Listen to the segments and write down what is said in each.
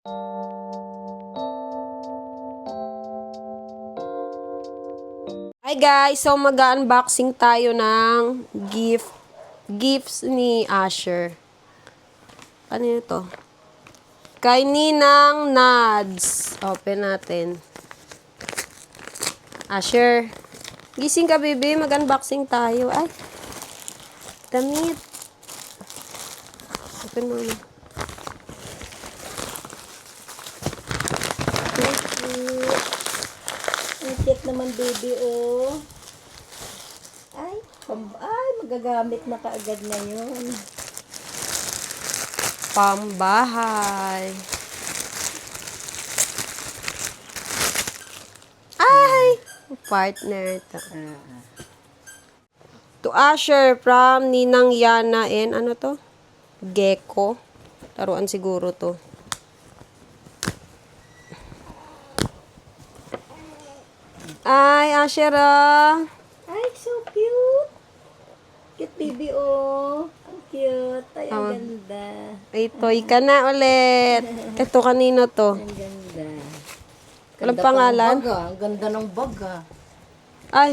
Hi guys! So mag-unboxing tayo ng gifts ni Asher. Ano yun ito? Kay Ninang Nads. Open natin. Asher. Gising ka, baby. Mag-unboxing tayo. Ay. Damit. Open mo na. Ang cute naman, baby, oh. Ay, magagamit na kaagad na yun. Pambahay. Ay! Partner ito. To Asher from Ninang Yana and ano to? Gecko. Laruan siguro to. Ay, Asher Ay, so cute. Cute, baby, oh. Ang cute. Ay, ang ganda. Ay, toy ka na ulit. Ito kanino to? Ang ganda. Walang Ganda pangalan? pa ng bag, ah. Ang ganda ng bag, ah. Ay.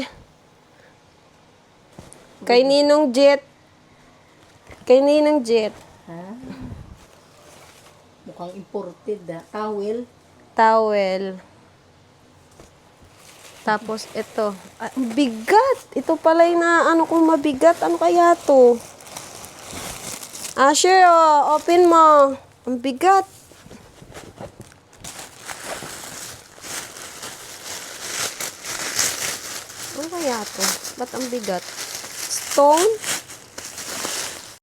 Kay Ninong Jet. Kay Ninong Jet. Ha? Mukhang imported, ah. Towel. Towel. Tapos ito. Ah, bigat. Ito pala yung na ano kung mabigat. Ano kaya to? Asher, oh, open mo. Ang bigat. Ano kaya to? Ba't ang bigat? Stone?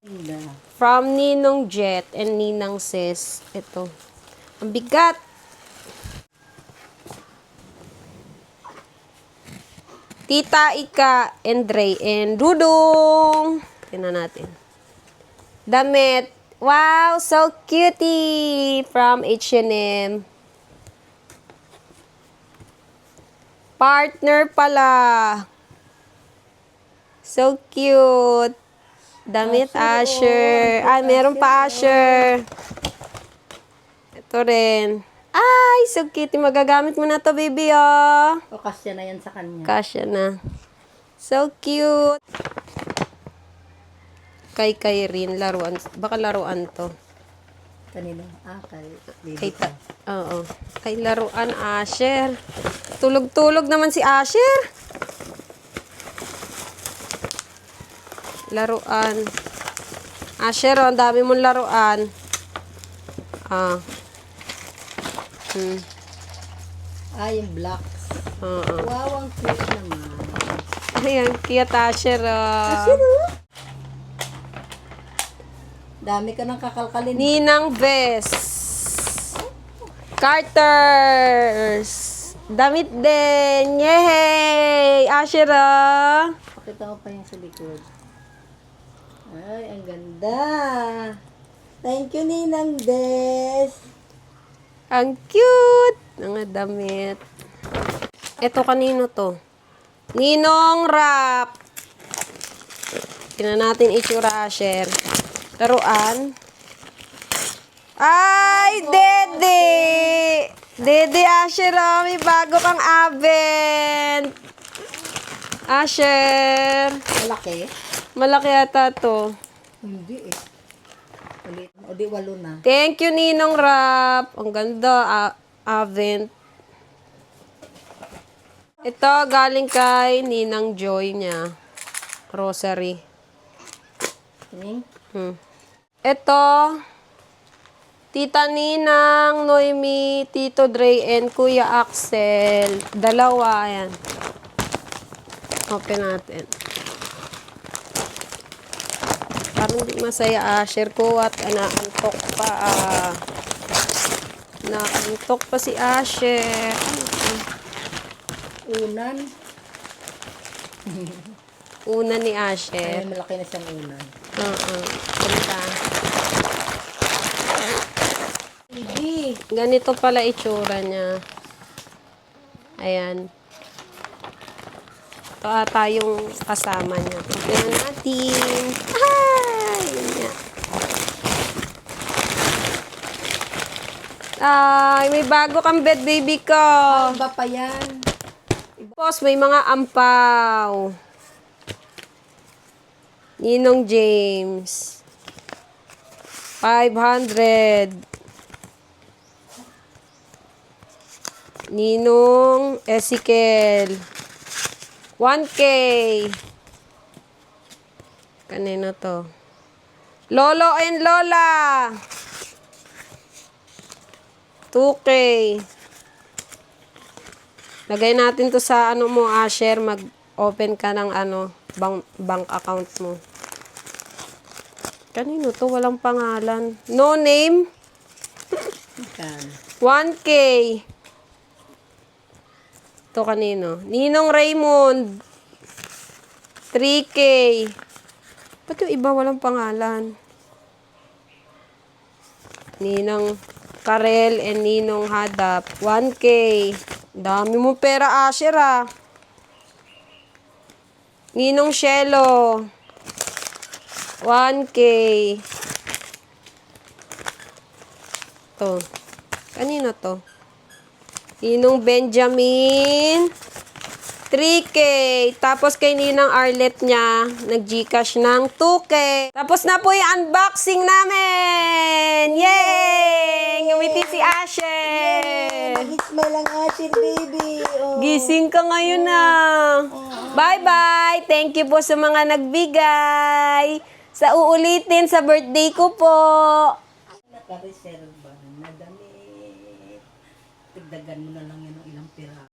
Ganda. From Ninong Jet and Ninang Sis. Ito. Ang bigat. Tita Ika and Dre and Dudong. Tingnan natin. Damit. Wow, so cutie. From H&M. Partner pala. So cute. Damit Asher. Ay, meron pa Asher. Ito rin. Ay, so cute. Magagamit mo na to, baby, oh. O, kasya na yan sa kanya. Kasya na. So cute. Kay rin. Laruan. Baka laruan to. Kanino? Kay Kay baby. Oo. Kay laruan, Asher. Tulog-tulog naman si Asher. Laruan. Asher, oh, ang dami mong laruan. Ah. Yung blocks. Oo. Wow, ang cute naman. Ayan, cute Asher. Dami ka nang kakalkalin. Ninang Vest. Carters. Damit din. Yay! Asher, Pakita mo pa yung sa likod. Ay, ang ganda. Thank you, Ninang Des. Ang cute. Mga damit. Ito kanino to? Ninong Rap. Tingnan natin itsura, Asher. Laruan. Ay, Dede! Dede, Asher, oh, may bago kang Avent. Asher. Malaki? Malaki ata to. Hindi eh. Ulit. O di, 8 na. Thank you, Ninong Rap. Ang ganda, Avent. Ito, galing kay Ninang Joy niya. Rosary. Ning? Ito, Tita Ninang, Noemi, Tito Dre, and Kuya Axel. Dalawa, ayan. Open natin. Parang hindi masaya, Asher ko at naantok pa. Naantok pa si Asher. Unan. Una ni Ay, Asher. malaki na siyang unan. Punta. Hindi. Ganito pala itsura niya. Ayan. Ito ata yung kasama niya. Tignan natin. Ay! Yun nga. Ay, may bago kang bed, baby ko. Iba pa yan. Tapos, may mga ampaw. Ninong James. 500. Ninong Ezekiel. 1K. Kanino to? Lolo and Lola. 2K. Lagay natin to sa ano mo, Asher. Mag-open ka ng bank account mo. Kanino to? Walang pangalan. No name. Magkano? 1K. To kanino? Ninong Raymond. 3K. Ba't yung iba walang pangalan? Ninong Karel and Ninong Hadap. 1K. Dami mo pera, Asher, ah. Ninong Shelo. 1K. To. Kanino to? Ninong Benjamin. 3K. Tapos kay Ninang Arlet niya, nag-Gcash ng 2K. Tapos na po yung unboxing namin! Yay! Ngumiti si Asher! Nag-smile ang Asher, baby. Oh. Gising ka ngayon na. Bye-bye! Thank you po sa mga nagbigay. Sa uulitin sa birthday ko po. Naka-reserve ba na damit? Tigdagan mo na lang yan ng ilang pira.